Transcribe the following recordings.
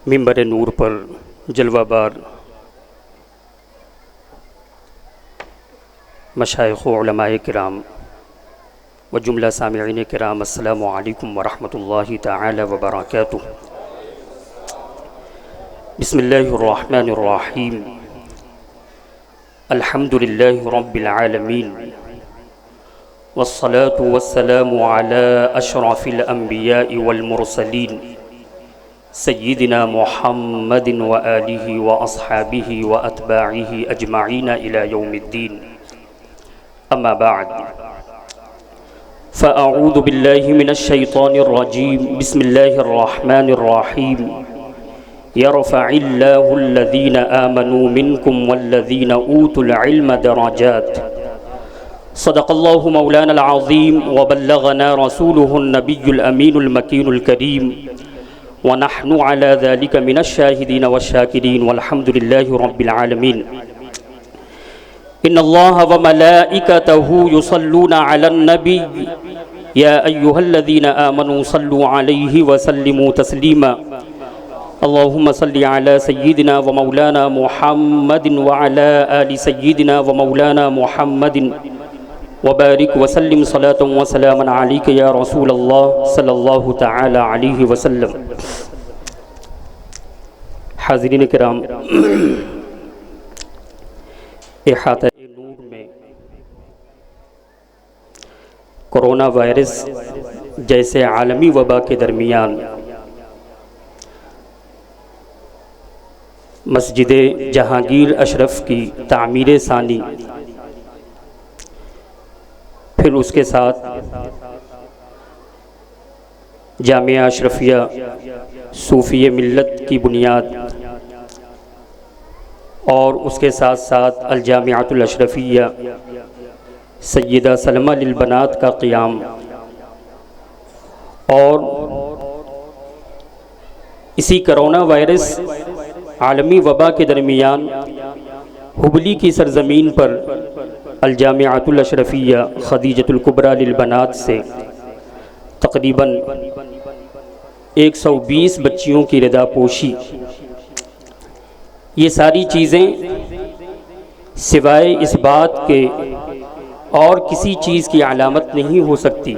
منبر نور پر جلوہ بار مشائخ و علماء کرام و جملہ سامعین کرام، السلام علیکم ورحمۃ اللہ تعالی وبرکاتہ۔ بسم اللہ الرحمن الرحیم، الحمد للہ رب العالمین، والصلاة والسلام علی اشرف الانبیاء والمرسلین، سیدنا محمد وآلہ واصحابہ واتباعہ اجمعین الی یوم الدین، اما بعد فاعوذ باللہ من الشیطان الرجیم، بسم اللہ الرحمن الرحیم، یرفع اللہ الذین آمنوا منکم والذین اوتوا العلم درجات، صدق اللہ مولانا العظیم وبلغنا رسولہ النبی الامین المکین الکریم، ونحن على ذلك من الشاهدين والشاكرين والحمد لله رب العالمين۔ إن الله وملائكته يصلون على النبي يا أيها الذين آمنوا صلوا عليه وسلموا تسليما، اللهم صل على سيدنا ومولانا محمد وعلى آل سيدنا ومولانا محمد وبارك وسلم صلاة وسلاما عليك يا رسول الله صلی اللہ تعالی علیہ وسلم۔ حاضرین کرام، احاطہ نور میں کرونا وائرس جیسے عالمی وبا کے درمیان مسجد جہانگیر اشرف کی تعمیر ثانی، پھر اس کے ساتھ جامعہ اشرفیہ صوفیہ ملت کی بنیاد، اور اس کے ساتھ ساتھ الجامعۃ الاشرفیہ سیدہ سلمہ للبنات کا قیام، اور اسی کرونا وائرس عالمی وبا کے درمیان ہبلی کی سرزمین پر الجامعۃ الاشرفیہ خدیجۃ الکبریٰ للبنات سے تقریباً 120 بچیوں کی رضا پوشی، یہ ساری چیزیں سوائے اس بات کے اور کسی چیز کی علامت نہیں ہو سکتی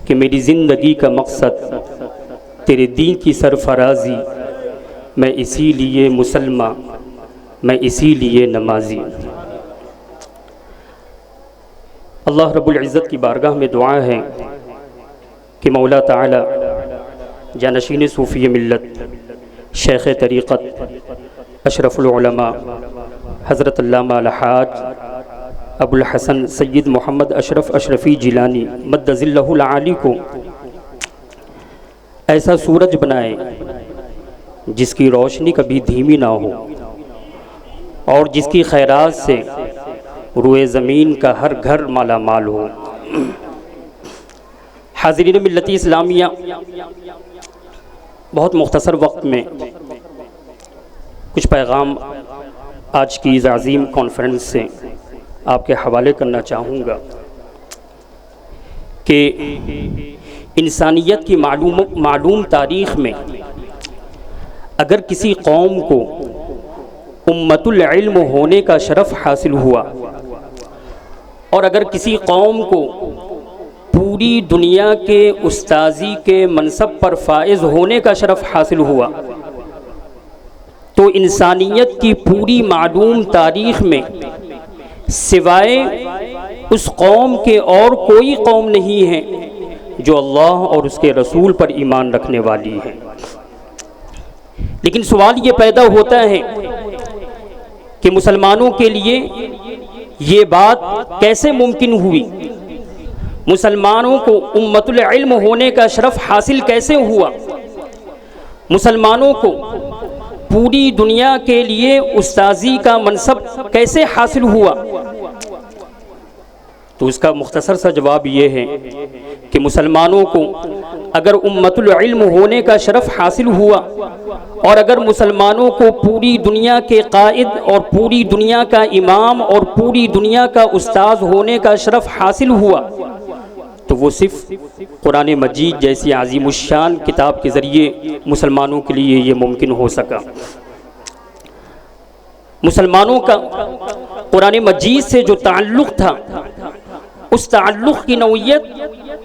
کہ میری زندگی کا مقصد تیرے دین کی سرفرازی، میں اسی لیے مسلمان، میں اسی لیے نمازی۔ اللہ رب العزت کی بارگاہ میں دعا ہے کہ مولا تعالی جانشین صوفی ملت، شیخ طریقت، اشرف العلماء حضرت علامہ الحاج ابو الحسن سید محمد اشرف اشرفی جیلانی مد ظلہ العالی کو ایسا سورج بنائے جس کی روشنی کبھی دھیمی نہ ہو، اور جس کی خیرات سے روئے زمین کا ہر گھر مالا مال ہو۔ حاضرین ملت اسلامیہ، بہت مختصر وقت میں کچھ پیغام آج کی اس عظیم کانفرنس سے آپ کے حوالے کرنا چاہوں گا کہ انسانیت کی معلوم تاریخ میں اگر کسی قوم کو امت العلم ہونے کا شرف حاصل ہوا، اور اگر کسی قوم کو پوری دنیا کے استاذی کے منصب پر فائز ہونے کا شرف حاصل ہوا، تو انسانیت کی پوری معلوم تاریخ میں سوائے اس قوم کے اور کوئی قوم نہیں ہے جو اللہ اور اس کے رسول پر ایمان رکھنے والی ہے۔ لیکن سوال یہ پیدا ہوتا ہے کہ مسلمانوں کے لیے یہ بات کیسے ممکن ہوئی، مسلمانوں کو امت العلم ہونے کا شرف حاصل کیسے ہوا، مسلمانوں کو پوری دنیا کے لیے استاذی کا منصب کیسے حاصل ہوا؟ تو اس کا مختصر سا جواب یہ ہے کہ مسلمانوں کو اگر امت العلم ہونے کا شرف حاصل ہوا، اور اگر مسلمانوں کو پوری دنیا کے قائد اور پوری دنیا کا امام اور پوری دنیا کا استاذ ہونے کا شرف حاصل ہوا، تو وہ صرف قرآن مجید جیسی عظیم الشان کتاب کے ذریعے مسلمانوں کے لیے یہ ممکن ہو سکا۔ مسلمانوں کا قرآن مجید سے جو تعلق تھا، اس تعلق کی نوعیت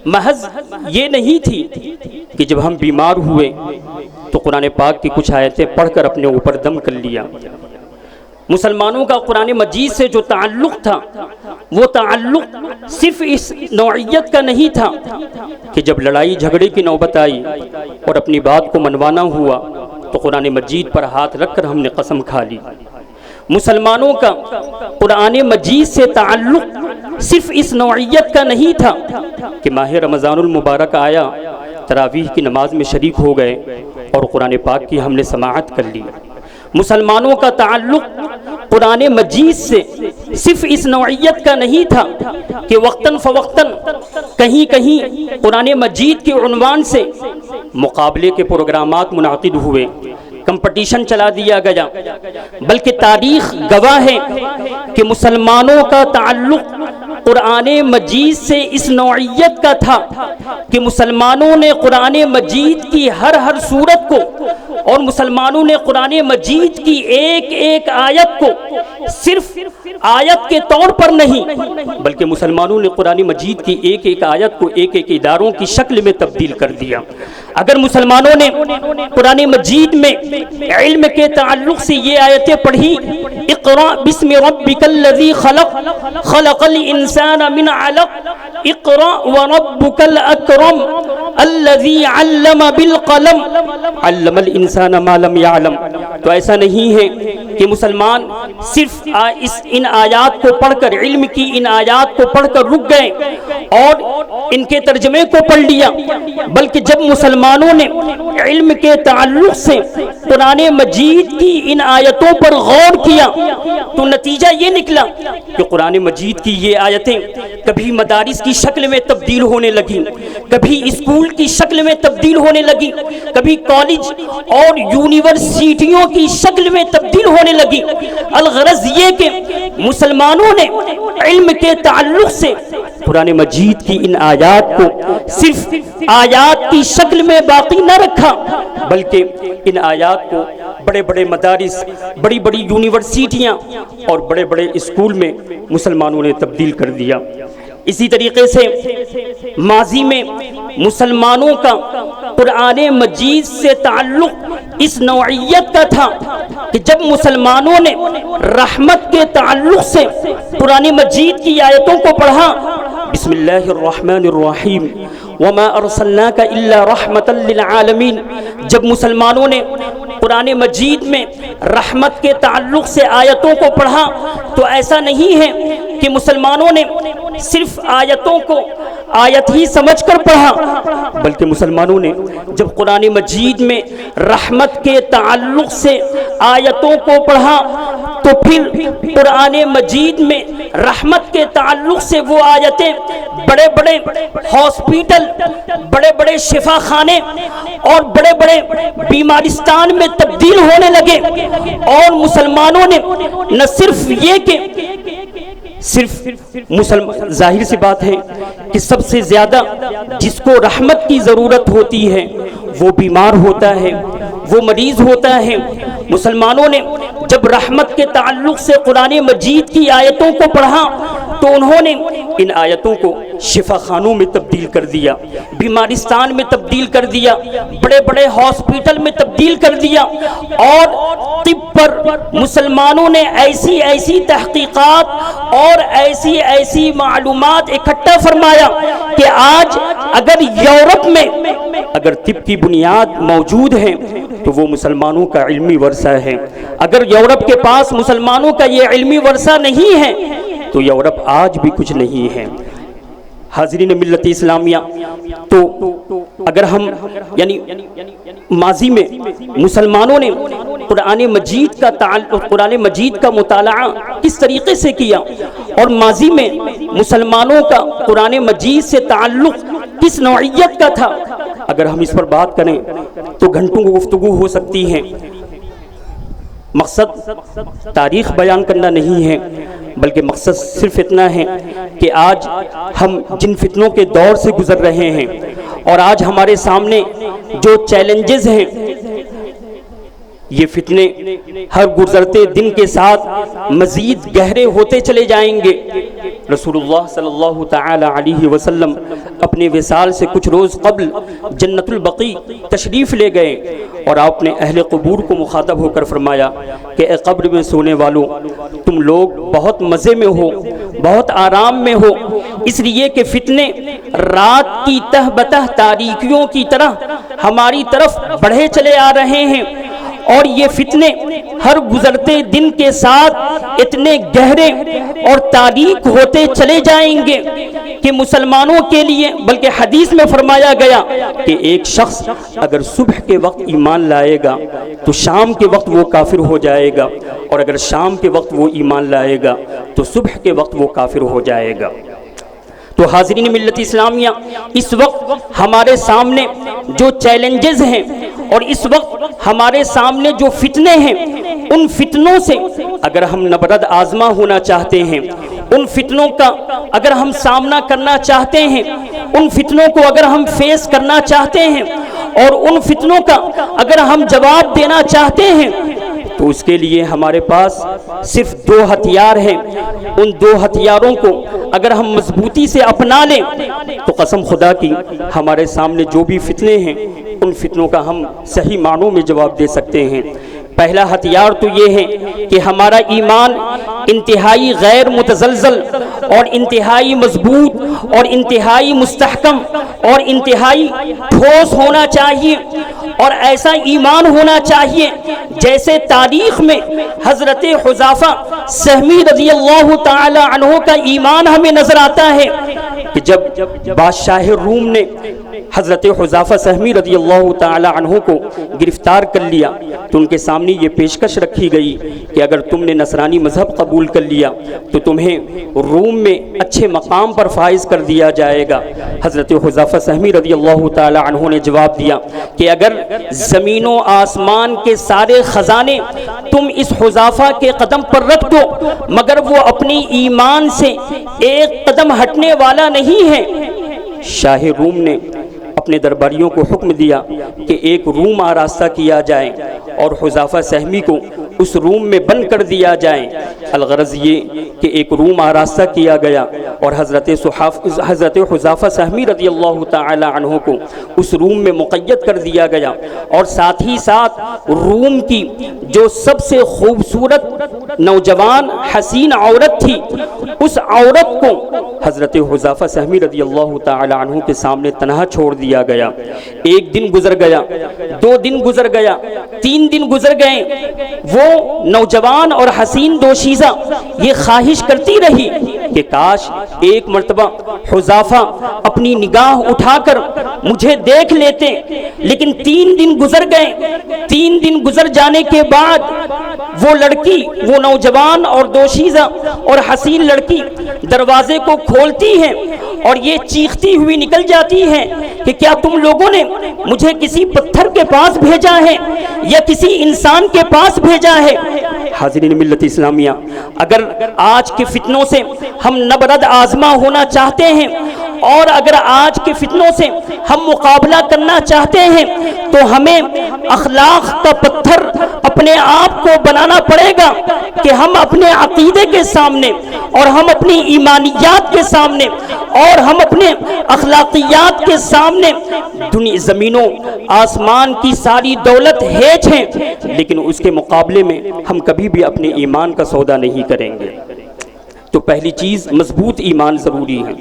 محض یہ نہیں تھی کہ جب ہم بیمار ہوئے تو قرآن پاک کی کچھ آیتیں پڑھ کر اپنے اوپر دم کر لیا۔ مسلمانوں کا قرآن مجید سے جو تعلق تھا، وہ تعلق صرف اس نوعیت کا نہیں تھا کہ جب لڑائی جھگڑے کی نوبت آئی اور اپنی بات کو منوانا ہوا تو قرآن مجید پر ہاتھ رکھ کر ہم نے قسم کھا لی۔ مسلمانوں کا قرآن مجید سے تعلق صرف اس نوعیت کا نہیں تھا کہ ماہ رمضان المبارک آیا، تراویح کی نماز میں شریک ہو گئے اور قرآن پاک کی ہم نے سماعت کر لی۔ مسلمانوں کا تعلق قرآن مجید سے صرف اس نوعیت کا نہیں تھا کہ وقتاً فوقتاً کہیں کہیں قرآن مجید کے عنوان سے مقابلے کے پروگرامات منعقد ہوئے، کمپٹیشن چلا دیا گیا، بلکہ تاریخ گواہ ہے کہ مسلمانوں کا تعلق قرآن مجید سے اس نوعیت کا تھا کہ مسلمانوں نے قرآن مجید کی ہر صورت کو اور مسلمانوں نے قرآن مجید کی ایک ایک آیت کو صرف آیت کے طور پر نہیں، بلکہ مسلمانوں نے قرآن مجید کی ایک ایک آیت کو ایک ایک اداروں کی شکل میں تبدیل کر دیا۔ اگر مسلمانوں نے قرآن مجید میں علم کے تعلق سے یہ آیتیں پڑھی، اقرأ بسم ربک الذی خلق خلق الانسان من علق اقرأ وربک الاکرم الذی علم بالقلم علم الانسان ما لم يعلم، تو ایسا نہیں ہے کہ مسلمان صرف ان آیات کو پڑھ کر، علم کی ان آیات کو پڑھ کر رک گئے اور ان کے ترجمے کو پڑھ لیا، بلکہ جب مسلمانوں نے علم کے تعلق سے قرآن مجید کی ان آیتوں پر غور کیا تو نتیجہ یہ نکلا کہ قرآن مجید کی یہ آیتیں کبھی مدارس کی شکل میں تبدیل ہونے لگیں، کبھی اسکول کی شکل میں تبدیل ہونے لگیں، کبھی کالج اور یونیورسٹیوں کی شکل میں تبدیل ہونے لگی۔ الغرض یہ کہ مسلمانوں نے علم کے تعلق سے قرآن مجید کی ان آیات کو صرف آیات کی شکل میں باقی نہ رکھا، بلکہ ان آیات کو بڑے بڑے مدارس، بڑی بڑی یونیورسٹیاں اور بڑے بڑے اسکول میں مسلمانوں نے تبدیل کر دیا۔ اسی طریقے سے ماضی میں مسلمانوں کا قرآن مجید سے تعلق اس نوعیت کا تھا کہ جب مسلمانوں نے رحمت کے تعلق سے قرآن مجید کی آیتوں کو پڑھا، بسم اللہ الرحمن الرحیم وما ارسلناک الا رحمتا للعالمین، جب مسلمانوں نے قرآن مجید میں رحمت کے تعلق سے آیتوں کو پڑھا تو ایسا نہیں ہے کہ مسلمانوں نے صرف آیتوں کو آیت ہی سمجھ کر پڑھا، بلکہ مسلمانوں نے جب قرآن مجید میں رحمت کے تعلق سے آیتوں کو پڑھا تو پھر قرآن مجید میں رحمت کے تعلق سے وہ آیتیں بڑے بڑے ہاسپیٹل، بڑے بڑے شفا خانے اور بڑے بڑے بیمارستان میں تبدیل ہونے لگے، اور مسلمانوں نے نہ صرف یہ کہ صرف ظاہر سی بات ہے کہ سب سے زیادہ جس کو رحمت کی ضرورت ہوتی ہے وہ بیمار ہوتا ہے، وہ مریض ہوتا ہے۔ مسلمانوں نے جب رحمت کے تعلق سے قرآن مجید کی آیتوں کو پڑھا تو انہوں نے ان آیتوں کو شفا خانوں میں تبدیل کر دیا، بیمارستان میں تبدیل کر دیا، بڑے بڑے ہاسپیٹل میں تبدیل کر دیا، اور طب پر مسلمانوں نے ایسی ایسی تحقیقات اور ایسی ایسی معلومات اکٹھا فرمایا کہ آج اگر یورپ میں اگر طب کی بنیاد موجود ہے تو وہ مسلمانوں کا علمی ورثہ ہے۔ اگر یورپ کے پاس مسلمانوں کا یہ علمی ورثہ نہیں ہے تو یورپ آج بھی کچھ نہیں ہے۔ حاضرین ملت اسلامیہ، تو اگر ہم یعنی ماضی میں مسلمانوں نے قرآن مجید کا مطالعہ کس طریقے سے کیا اور ماضی میں مسلمانوں کا قرآن مجید سے تعلق کس نوعیت کا تھا، اگر ہم اس پر بات کریں تو گھنٹوں کو گفتگو ہو سکتی ہے۔ مقصد تاریخ بیان کرنا نہیں ہے، بلکہ مقصد صرف اتنا ہے کہ آج ہم جن فتنوں کے دور سے گزر رہے ہیں اور آج ہمارے سامنے جو چیلنجز ہیں، یہ فتنے ہر گزرتے دن کے ساتھ مزید گہرے ہوتے چلے جائیں گے۔ رسول اللہ صلی اللہ تعالی علیہ وسلم اپنے وصال سے کچھ روز قبل جنت البقیع تشریف لے گئے اور آپ نے اہل قبور کو مخاطب ہو کر فرمایا کہ اے قبر میں سونے والوں، تم لوگ بہت مزے میں ہو، بہت آرام میں ہو، اس لیے کہ فتنے رات کی تہ بتہ تاریکیوں کی طرح ہماری طرف بڑھے چلے آ رہے ہیں، اور یہ فتنے ہر گزرتے دن کے ساتھ اتنے گہرے اور تاریک ہوتے چلے جائیں گے کہ مسلمانوں کے لیے، بلکہ حدیث میں فرمایا گیا کہ ایک شخص اگر صبح کے وقت ایمان لائے گا تو شام کے وقت وہ کافر ہو جائے گا، اور اگر شام کے وقت وہ ایمان لائے گا تو صبح کے وقت وہ کافر ہو جائے گا۔ تو حاضرین ملت اسلامیہ، اس وقت ہمارے سامنے جو چیلنجز ہیں اور اس وقت ہمارے سامنے جو فتنے ہیں، ان فتنوں سے اگر ہم نبرد آزما ہونا چاہتے ہیں، ان فتنوں کا اگر ہم سامنا کرنا چاہتے ہیں، ان فتنوں کو اگر ہم فیس کرنا چاہتے ہیں، اور ان فتنوں کا اگر ہم جواب دینا چاہتے ہیں، تو اس کے لیے ہمارے پاس صرف 2 ہتھیار ہیں۔ ان 2 ہتھیاروں کو اگر ہم مضبوطی سے اپنا لیں تو قسم خدا کی ہمارے سامنے جو بھی فتنے ہیں، ان فتنوں کا ہم صحیح معنوں میں جواب دے سکتے ہیں۔ پہلا ہتھیار تو یہ ہے کہ ہمارا ایمان انتہائی غیر متزلزل اور انتہائی مضبوط اور انتہائی مستحکم اور انتہائی ٹھوس ہونا چاہیے، اور ایسا ایمان ہونا چاہیے جیسے تاریخ میں حضرت حذیفہ سہمی رضی اللہ تعالی عنہ کا ایمان ہمیں نظر آتا ہے کہ جب بادشاہ روم نے حضرت حذیفہ سہمی رضی اللہ تعالی عنہ کو گرفتار کر لیا تو ان کے سامنے یہ پیشکش رکھی گئی کہ اگر تم نے نصرانی مذہب قبول کر لیا تو تمہیں روم میں اچھے مقام پر فائز کر دیا جائے گا۔ حضرت حذیفہ سہمی رضی اللہ تعالی عنہ نے جواب دیا کہ اگر زمین و آسمان کے سارے خزانے تم اس حذیفہ کے قدم پر رکھ دو مگر وہ اپنی ایمان سے ایک قدم ہٹنے والا نہیں ہے۔ شاہ روم نے اپنے درباریوں کو حکم دیا کہ ایک روم آراستہ کیا جائے اور حذیفہ سہمی کو اس روم میں بند کر دیا جائے۔ الغرض یہ کہ ایک روم آراستہ کیا گیا اور حضرت حذیفہ سہمی رضی اللہ تعالی عنہ کو اس روم میں مقید کر دیا گیا، اور ساتھ ہی ساتھ روم کی جو سب سے خوبصورت نوجوان حسین عورت تھی، اس عورت کو حضرت حذیفہ سہمی رضی اللہ تعالی عنہ کے سامنے تنہا چھوڑ دیا گیا۔ 1 دن گزر گیا، 2 دن گزر گیا، 3 دن گزر گئے۔ وہ نوجوان اور حسین دوشیزہ یہ خواہش کرتی رہی کہ کاش ایک مرتبہ حذیفہ اپنی نگاہ اٹھا کر مجھے دیکھ لیتے، لیکن 3 دن گزر گئے۔ 3 دن گزر جانے کے بعد وہ لڑکی، وہ نوجوان اور دوشیزہ اور حسین لڑکی دروازے کو کھولتی ہے اور یہ چیختی ہوئی نکل جاتی ہے کہ کیا تم لوگوں نے مجھے کسی پتھر کے پاس بھیجا ہے یا کسی انسان کے پاس بھیجا ہے؟ حاضرین ملت اسلامیہ، اگر آج کے فتنوں سے ہم نبرد آزما ہونا چاہتے ہیں اور اگر آج کے فتنوں سے ہم مقابلہ کرنا چاہتے ہیں تو ہمیں اخلاق کا پتھر اپنے آپ کو بنانا پڑے گا کہ ہم اپنے عقیدے کے سامنے اور ہم اپنی ایمانیات کے سامنے اور ہم اپنے اخلاقیات کے سامنے زمینوں آسمان کی ساری دولت ہیچ ہیں، لیکن اس کے مقابلے میں ہم کبھی بھی اپنے ایمان کا سودا نہیں کریں گے۔ تو پہلی چیز مضبوط ایمان ضروری ہے،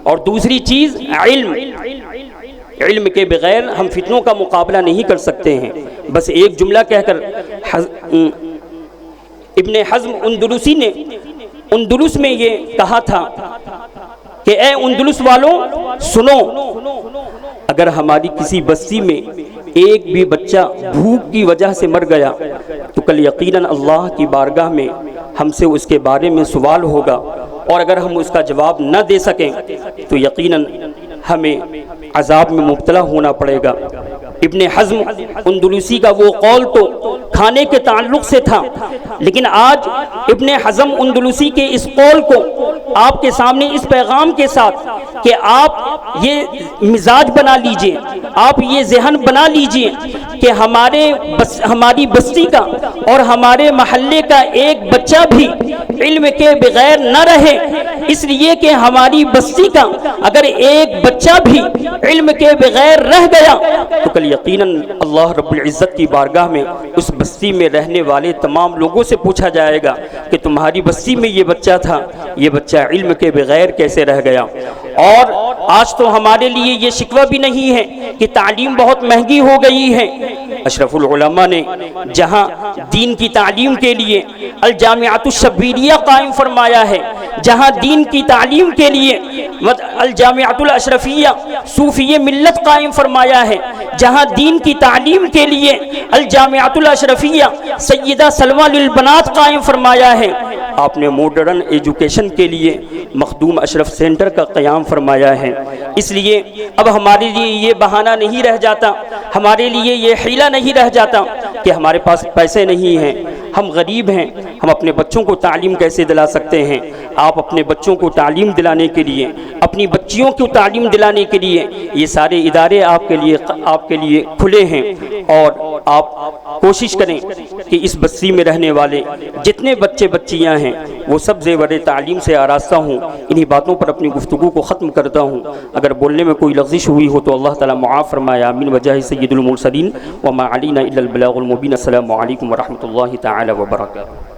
اور دوسری چیز علم۔ علم کے بغیر ہم فتنوں کا مقابلہ نہیں کر سکتے ہیں۔ بس ایک جملہ کہہ کر ابن حزم اندلسی نے اندلس میں یہ کہا تھا کہ اے اندلس والوں سنو، اگر ہماری کسی بستی میں ایک بھی بچہ بھوک کی وجہ سے مر گیا تو کل یقیناً اللہ کی بارگاہ میں ہم سے اس کے بارے میں سوال ہوگا، اور اگر ہم اس کا جواب نہ دے سکیں تو یقیناً ہمیں عذاب میں مبتلا ہونا پڑے گا۔ ابن حزم اندلسی کا وہ قول تو کھانے کے تعلق سے تھا، لیکن آج ابن حزم اندلسی کے اس قول کو آپ کے سامنے اس پیغام کے ساتھ کہ آپ یہ مزاج بنا لیجئے، آپ یہ ذہن بنا لیجئے کہ ہماری بستی کا اور ہمارے محلے کا ایک بچہ بھی علم کے بغیر نہ رہے، اس لیے کہ ہماری بستی کا اگر ایک بچہ بھی علم کے بغیر رہ گیا تو کل یقیناً اللہ رب العزت کی بارگاہ میں اس بستی میں رہنے والے تمام لوگوں سے پوچھا جائے گا کہ تمہاری بستی میں یہ بچہ تھا، یہ بچہ علم کے بغیر کیسے رہ گیا۔ اور آج تو ہمارے لیے یہ شکوہ بھی نہیں ہے کہ تعلیم بہت مہنگی ہو گئی ہے۔ اشرف العلماء نے جہاں دین کی تعلیم کے لیے الجامعۃ الشبیلیہ قائم فرمایا ہے، جہاں دین کی تعلیم کے لیے الجامعۃ الاشرفیہ صوفیہ ملت قائم فرمایا ہے، جہاں دین کی تعلیم کے لیے الجامعۃ الاشرفیہ سیدہ سلویٰ للبنات قائم فرمایا ہے، آپ نے ماڈرن ایجوکیشن کے لیے مخدوم اشرف سینٹر کا قیام فرمایا ہے۔ اس لیے اب ہمارے لیے یہ بہانہ نہیں رہ جاتا، ہمارے لیے یہ حیلہ نہیں رہ جاتا کہ ہمارے پاس پیسے نہیں ہیں، ہم غریب ہیں، ہم اپنے بچوں کو تعلیم کیسے دلا سکتے ہیں؟ آپ اپنے بچوں کو تعلیم دلانے کے لیے، اپنی بچیوں کو تعلیم دلانے کے لیے یہ سارے ادارے آپ کے لیے کھلے ہیں، اور آپ کوشش کریں کہ اس بستی میں رہنے والے جتنے بچے بچیاں ہیں وہ سب زیور تعلیم سے آراستہ ہوں۔ انہی باتوں پر اپنی گفتگو کو ختم کرتا ہوں۔ اگر بولنے میں کوئی لغزش ہوئی ہو تو اللہ تعالیٰ معاف فرمائے، آمین وجاہ سید المرسلین وما علینا الا البلاغ المبین۔ السلام علیکم ورحمۃ اللہ تعالی وبرکاتہ۔